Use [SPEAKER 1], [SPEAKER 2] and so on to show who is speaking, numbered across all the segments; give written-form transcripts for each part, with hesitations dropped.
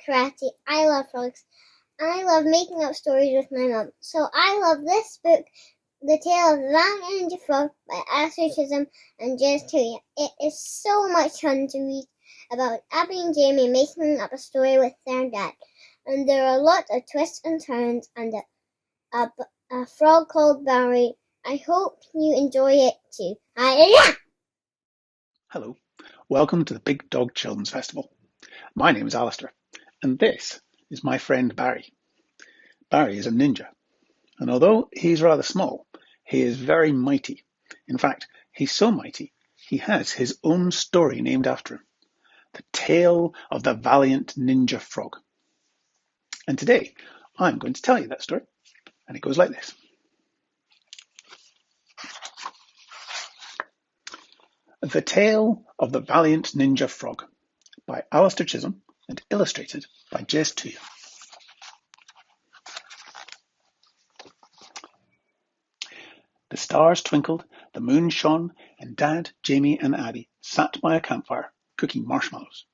[SPEAKER 1] karate. I love frogs. I love making up stories with my mum. So I love this book, The Tale of the Valiant Ninja Frog by Alastair Chisholm and Jez Tuya. It is so much fun to read about Abby and Jamie making up a story with their dad. And there are a lot of twists and turns and a frog called Barry. I hope you enjoy it too.
[SPEAKER 2] Hello, welcome to the Big Dog Children's Festival. My name is Alastair, and this is my friend Barry. Barry is a ninja, and although he's rather small, he is very mighty. In fact, he's so mighty, he has his own story named after him, The Tale of the Valiant Ninja Frog. And today, I'm going to tell you that story, and it goes like this. The Tale of the Valiant Ninja Frog by Alastair Chisholm and illustrated by Jez Tuya. The stars twinkled, the moon shone, and Dad, Jamie, and Abby sat by a campfire cooking marshmallows.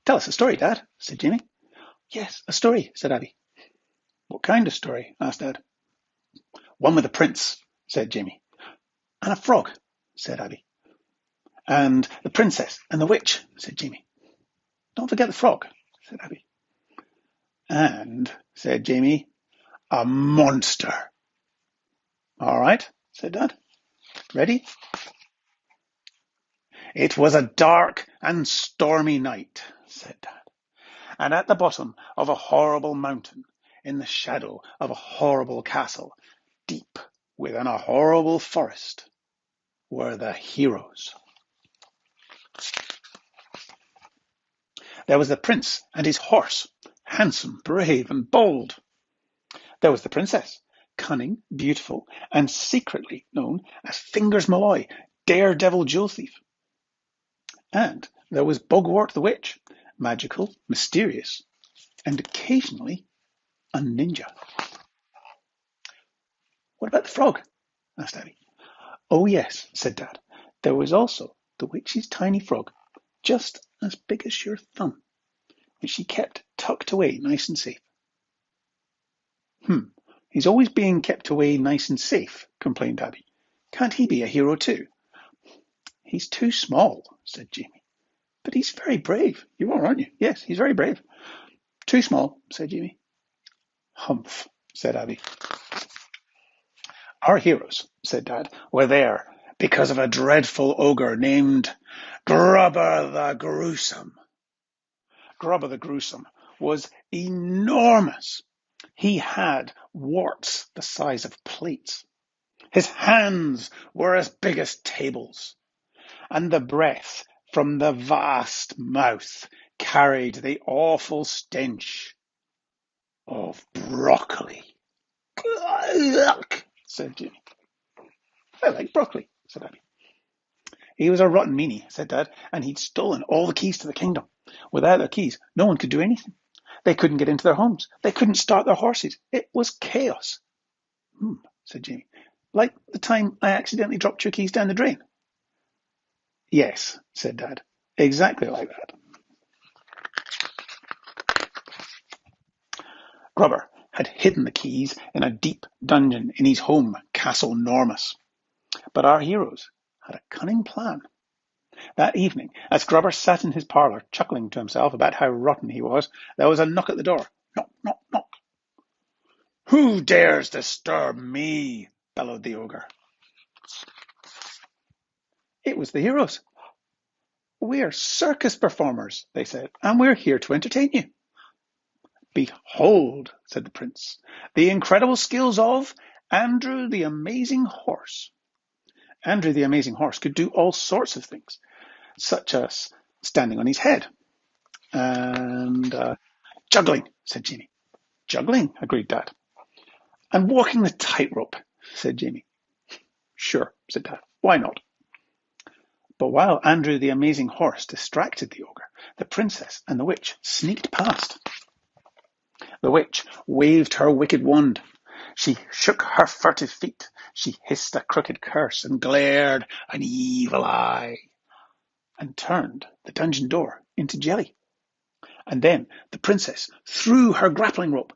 [SPEAKER 2] "Tell us a story, Dad," said Jamie. "Yes, a story," said Abby. "What kind of story?" asked Dad. "One with a prince," said Jamie. "And a frog," said Abby. "And the princess and the witch," said Jamie. "Don't forget the frog," said Abby. "And," said Jamie, "a monster." "All right," said Dad. "Ready?" "It was a dark and stormy night," said Dad. "And at the bottom of a horrible mountain, in the shadow of a horrible castle, deep within a horrible forest, were the heroes. There was the prince and his horse, handsome, brave, and bold. There was the princess, cunning, beautiful, and secretly known as Fingers Malloy, daredevil jewel thief. And there was Bogwort the witch, magical, mysterious, and occasionally a ninja. "What about the frog?" asked Abby. "Oh, yes," said Dad. "There was also the witch's tiny frog, just as big as your thumb, which she kept tucked away nice and safe." He's always being kept away nice and safe," complained Abby. "Can't he be a hero too?" "He's too small," said Jamie. "But he's very brave. You are, aren't you?" "Yes, he's very brave." "Too small," said Jamie. "Humph," said Abby. "Our heroes," said Dad, "were there because of a dreadful ogre named Grubber the Gruesome. Grubber the Gruesome was enormous. He had warts the size of plates. His hands were as big as tables, and the breath from the vast mouth carried the awful stench of broccoli." said Jimmy. "I like broccoli," said Abby. "He was a rotten meanie," said Dad, "and he'd stolen all the keys to the kingdom. Without their keys, no one could do anything. They couldn't get into their homes. They couldn't start their horses. It was chaos." Said Jamie. "Like the time I accidentally dropped your keys down the drain?" "Yes," said Dad. "Exactly like that." Grubber had hidden the keys in a deep dungeon in his home, Castle Normus. But our heroes had a cunning plan. That evening, as Grubber sat in his parlour, chuckling to himself about how rotten he was, there was a knock at the door. Knock, knock, knock. "Who dares disturb me?" bellowed the ogre. It was the heroes. "We're circus performers," they said, "and we're here to entertain you." "Behold," said the prince, "the incredible skills of Andrew the Amazing Horse." Andrew the Amazing Horse could do all sorts of things, such as standing on his head and juggling, said Jamie. "Juggling," agreed Dad. "And walking the tightrope," said Jamie. "Sure," said Dad. "Why not?" But while Andrew the Amazing Horse distracted the ogre, the princess and the witch sneaked past. The witch waved her wicked wand. She shook her furtive feet. She hissed a crooked curse and glared an evil eye and turned the dungeon door into jelly. And then the princess threw her grappling rope,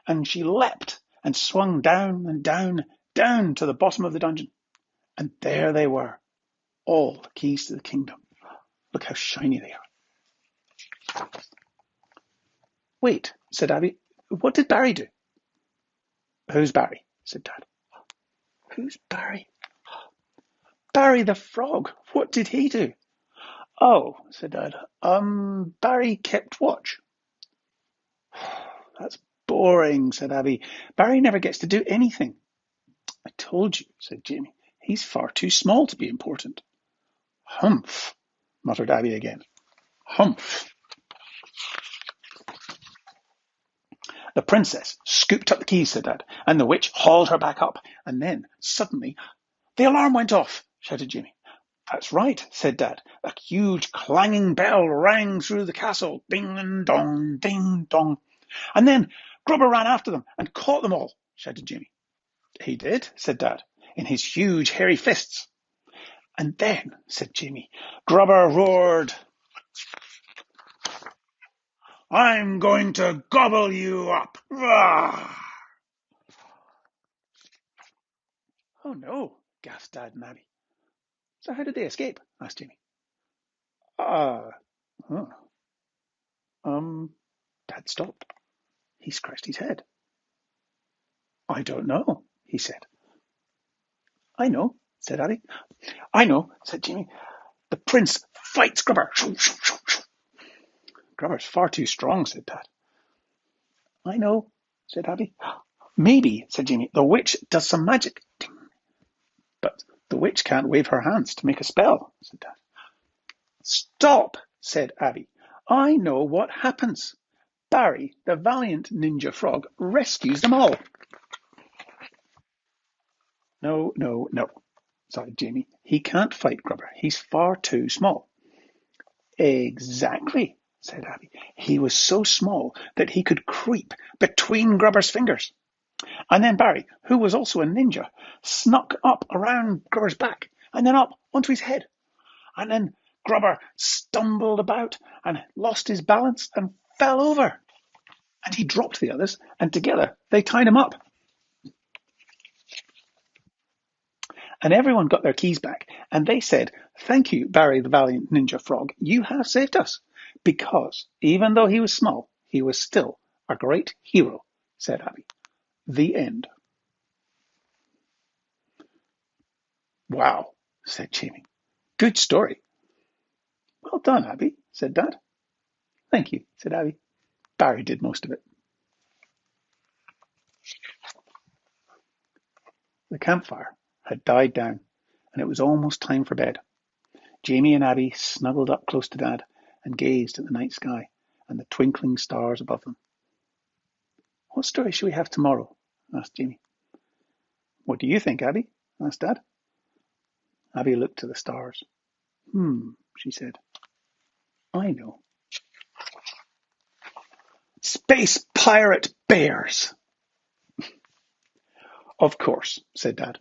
[SPEAKER 2] and she leapt and swung down and down, down to the bottom of the dungeon. And there they were, all the keys to the kingdom. Look how shiny they are. Wait, said Abby, what did Barry do? Who's Barry? Said Dad. Who's Barry? Barry the frog. What did he do? Oh, said Dad. Barry kept watch. That's boring, said Abby. Barry never gets to do anything. I told you, said Jamie. He's far too small to be important. Humph, muttered Abby again. Humph. The princess scooped up the keys, said Dad, and the witch hauled her back up. And then, suddenly, the alarm went off, shouted Jamie. That's right, said Dad. A huge clanging bell rang through the castle. Ding dong, ding dong. And then Grubber ran after them and caught them all, shouted Jamie. He did, said Dad, in his huge hairy fists. And then, said Jamie, Grubber roared, I'm going to gobble you up. Rah! Oh no, gasped Dad and Abby. So how did they escape? Asked Jamie. Huh. Dad stopped. He scratched his head. I don't know, he said. I know, said Abby. I know, said Jamie. The prince fights Grubber. Grubber's far too strong, said Dad. I know, said Abby. Maybe, said Jamie, the witch does some magic. But the witch can't wave her hands to make a spell, said Dad. Stop, said Abby. I know what happens. Barry, the Valiant Ninja Frog, rescues them all. No, sighed Jamie. He can't fight Grubber. He's far too small. Exactly, said Abby. He was so small that he could creep between Grubber's fingers. And then Barry, who was also a ninja, snuck up around Grubber's back and then up onto his head. And then Grubber stumbled about and lost his balance and fell over. And he dropped the others, and together they tied him up. And everyone got their keys back, and they said, Thank you, Barry the Valiant Ninja Frog. You have saved us. Because, even though he was small, he was still a great hero, said Abby. The end. Wow, said Jamie. Good story. Well done, Abby, said Dad. Thank you, said Abby. Barry did most of it. The campfire had died down, and it was almost time for bed. Jamie and Abby snuggled up close to Dad and gazed at the night sky and the twinkling stars above them. What story shall we have tomorrow? Asked Jamie. What do you think, Abby? Asked Dad. Abby looked to the stars. She said. I know. Space pirate bears! Of course, said Dad,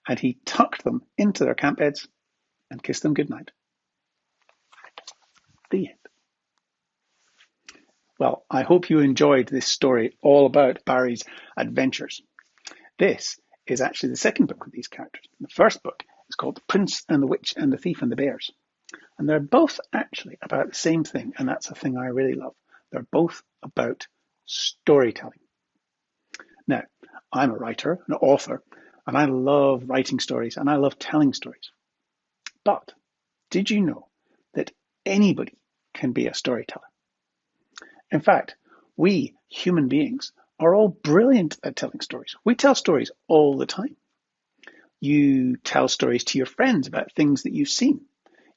[SPEAKER 2] and he tucked them into their camp beds and kissed them goodnight. The end. Well, I hope you enjoyed this story all about Barry's adventures. This is actually the second book with these characters. The first book is called The Prince and the Witch and the Thief and the Bears. And they're both actually about the same thing, and that's a thing I really love. They're both about storytelling. Now, I'm a writer, an author, and I love writing stories and I love telling stories. But did you know that anybody can be a storyteller? In fact, we human beings are all brilliant at telling stories. We tell stories all the time. You tell stories to your friends about things that you've seen.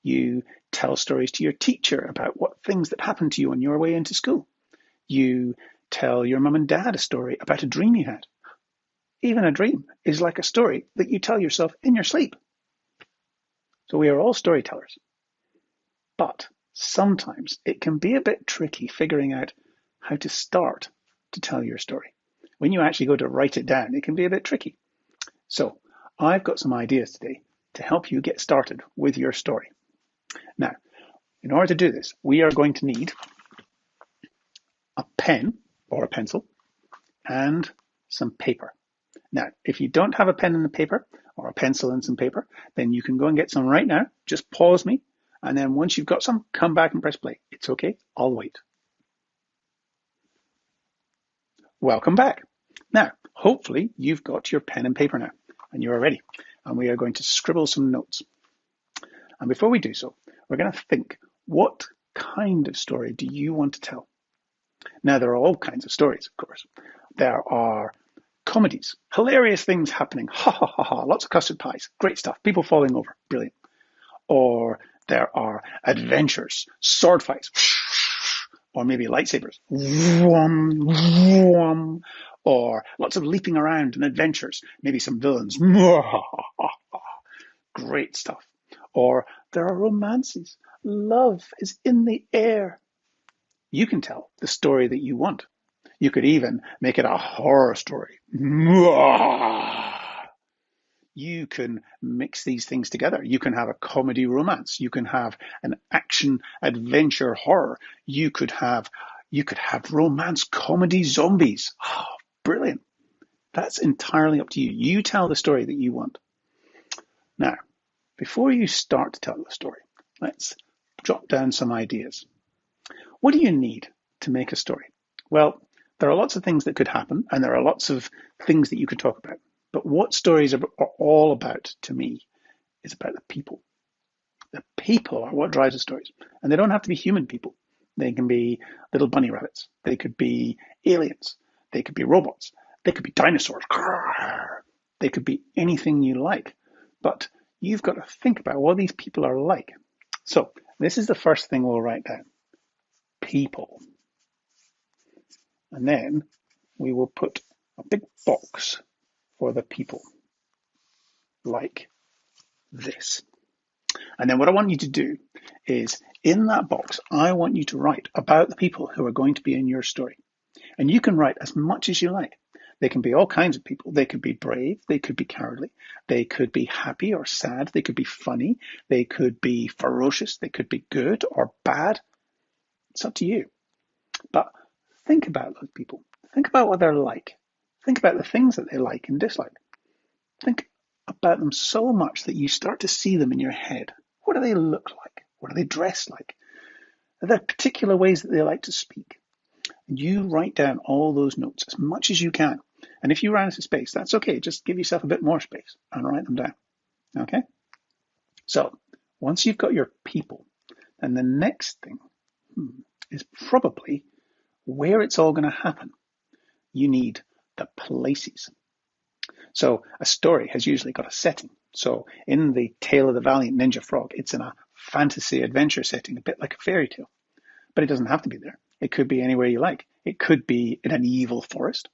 [SPEAKER 2] You tell stories to your teacher about what things that happened to you on your way into school. You tell your mum and dad a story about a dream you had. Even a dream is like a story that you tell yourself in your sleep. So we are all storytellers. But sometimes it can be a bit tricky figuring out how to start to tell your story. When you actually go to write it down, it can be a bit tricky. So I've got some ideas today to help you get started with your story. Now, In order to do this, we are going to need a pen or a pencil and some paper. Now, if you don't have a pen and a paper or a pencil and some paper, then you can go and get some right now. Just pause me. And then once you've got some, come back and press play. It's okay. I'll wait. Welcome back. Now, hopefully you've got your pen and paper now and you're ready. And we are going to scribble some notes. And before we do so, we're going to think, what kind of story do you want to tell? Now, there are all kinds of stories, of course. There are comedies, hilarious things happening, ha ha ha ha, lots of custard pies, great stuff, people falling over, brilliant. Or there are adventures, sword fights, or maybe lightsabers, or lots of leaping around and adventures, maybe some villains, great stuff. Or there are romances, love is in the air. You can tell the story that you want. You could even make it a horror story. You can mix these things together. You can have a comedy romance. You can have an action adventure horror. You could have romance comedy zombies. Oh, brilliant. That's entirely up to you. You tell the story that you want. Now, before you start to tell the story, let's jot down some ideas. What do you need to make a story? Well, there are lots of things that could happen, and there are lots of things that you could talk about. But what stories are all about, to me, is about the people. The people are what drives the stories. And they don't have to be human people. They can be little bunny rabbits. They could be aliens. They could be robots. They could be dinosaurs. They could be anything you like. But you've got to think about what these people are like. So this is the first thing we'll write down. People. And then we will put a big box for the people, like this. And then what I want you to do is, in that box, I want you to write about the people who are going to be in your story. And you can write as much as you like. They can be all kinds of people. They could be brave. They could be cowardly. They could be happy or sad. They could be funny. They could be ferocious. They could be good or bad. It's up to you. But think about those people. Think about what they're like. Think about the things that they like and dislike. Think about them so much that you start to see them in your head. What do they look like? What do they dress like? Are there particular ways that they like to speak? And you write down all those notes as much as you can. And if you run out of space, that's okay. Just give yourself a bit more space and write them down. Okay? So once you've got your people, then the next thing is probably where it's all going to happen. You need the places. So a story has usually got a setting. So in the tale of the Valiant Ninja Frog, it's in a fantasy adventure setting, a bit like a fairy tale. But it doesn't have to be there. It could be anywhere you like. It could be in an evil forest,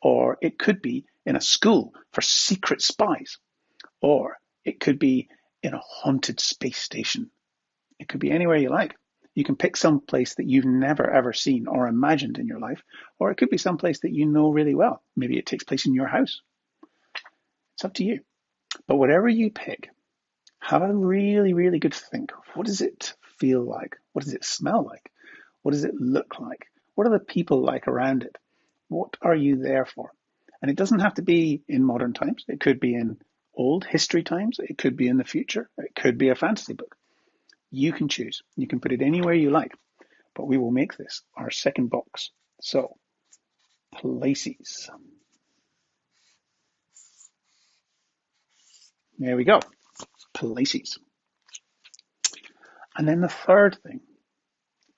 [SPEAKER 2] or it could be in a school for secret spies, or it could be in a haunted space station. It could be anywhere you like. You can pick some place that you've never ever seen or imagined in your life, or it could be some place that you know really well. Maybe it takes place in your house. It's up to you. But whatever you pick, have a really, really good think. What does it feel like? What does it smell like? What does it look like? What are the people like around it? What are you there for? And it doesn't have to be in modern times. It could be in old history times. It could be in the future. It could be a fantasy book. You can choose. You can put it anywhere you like. But we will make this our second box. So, places. There we go. Places. And then the third thing.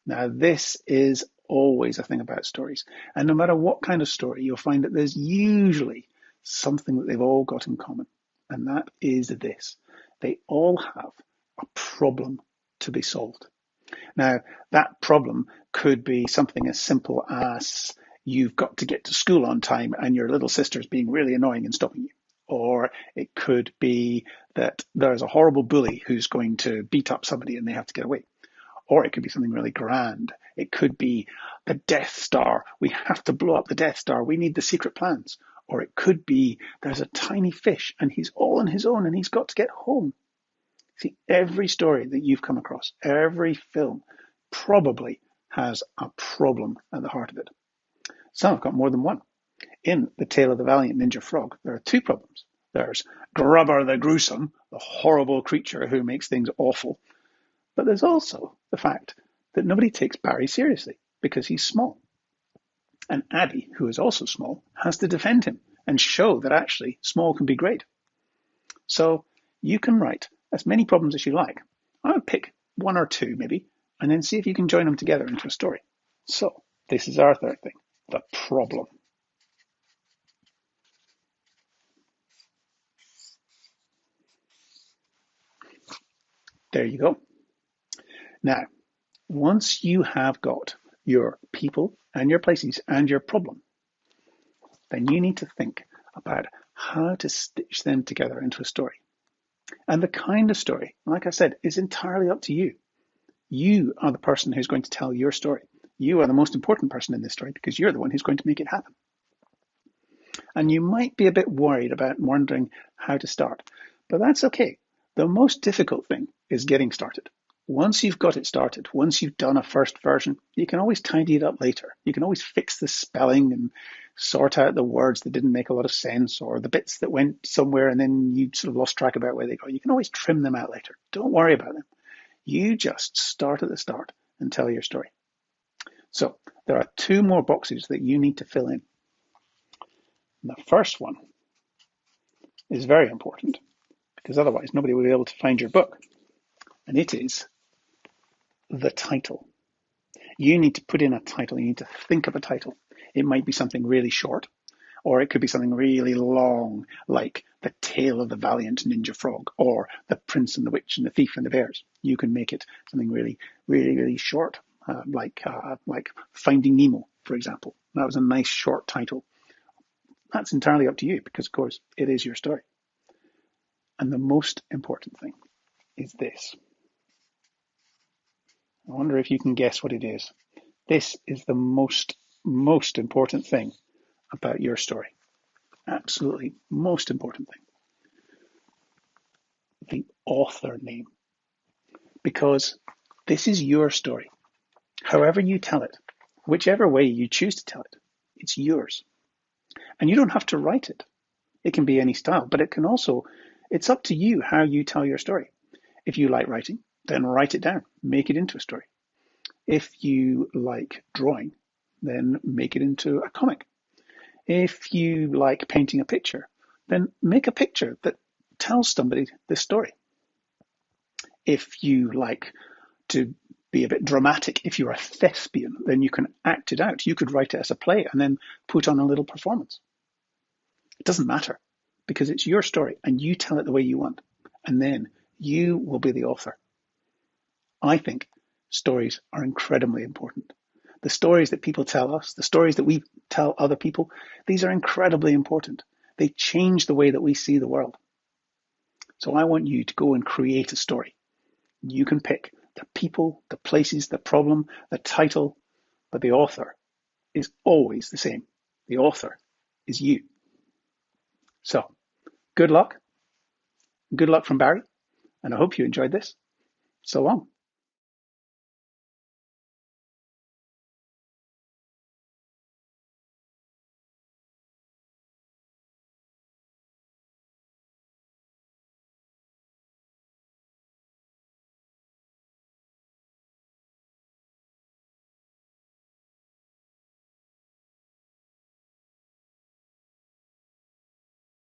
[SPEAKER 2] Now, this is always a thing about stories. And no matter what kind of story, you'll find that there's usually something that they've all got in common. And that is this. They all have a problem to be solved. Now, that problem could be something as simple as you've got to get to school on time and your little sister's being really annoying and stopping you. Or it could be that there's a horrible bully who's going to beat up somebody and they have to get away. Or it could be something really grand. It could be the Death Star. We have to blow up the Death Star. We need the secret plans. Or it could be there's a tiny fish and he's all on his own and he's got to get home. See, every story that you've come across, every film, probably has a problem at the heart of it. Some have got more than one. In The Tale of the Valiant Ninja Frog, there are two problems. There's Grubber the Gruesome, the horrible creature who makes things awful. But there's also the fact that nobody takes Barry seriously because he's small. And Addy, who is also small, has to defend him and show that actually small can be great. So you can write as many problems as you like. I would pick one or two maybe, and then see if you can join them together into a story. So this is our third thing, the problem. There you go. Now, once you have got your people and your places and your problem, then you need to think about how to stitch them together into a story. And the kind of story, like I said, is entirely up to you. You are the person who's going to tell your story. You are the most important person in this story because you're the one who's going to make it happen. And you might be a bit worried about wondering how to start, but that's okay. The most difficult thing is getting started. Once you've got it started, once you've done a first version, you can always tidy it up later. You can always fix the spelling and sort out the words that didn't make a lot of sense or the bits that went somewhere and then you sort of lost track about where they go. You can always trim them out later. Don't worry about them. You just start at the start and tell your story. So there are two more boxes that you need to fill in. The first one is very important because otherwise nobody will be able to find your book. And it is the title. You need to put in a title. You need to think of a title. It might be something really short, or it could be something really long, like The Tale of the Valiant Ninja Frog, or The Prince and the Witch and the Thief and the Bears. You can make it something really, really, really short, like Finding Nemo, for example. That was a nice short title. That's entirely up to you because, of course, it is your story. And the most important thing is this. I wonder if you can guess what it is. This is the most important thing about your story. Absolutely most important thing. The author name. Because this is your story. However you tell it, whichever way you choose to tell it, it's yours. And you don't have to write it. It can be any style, but it's up to you how you tell your story. If you like writing, then write it down, make it into a story. If you like drawing, then make it into a comic. If you like painting a picture, then make a picture that tells somebody this story. If you like to be a bit dramatic, if you're a thespian, then you can act it out. You could write it as a play and then put on a little performance. It doesn't matter because it's your story and you tell it the way you want. And then you will be the author. I think stories are incredibly important. The stories that people tell us, the stories that we tell other people, these are incredibly important. They change the way that we see the world. So I want you to go and create a story. You can pick the people, the places, the problem, the title, but the author is always the same. The author is you. So, good luck. Good luck from Barry, and I hope you enjoyed this. So long.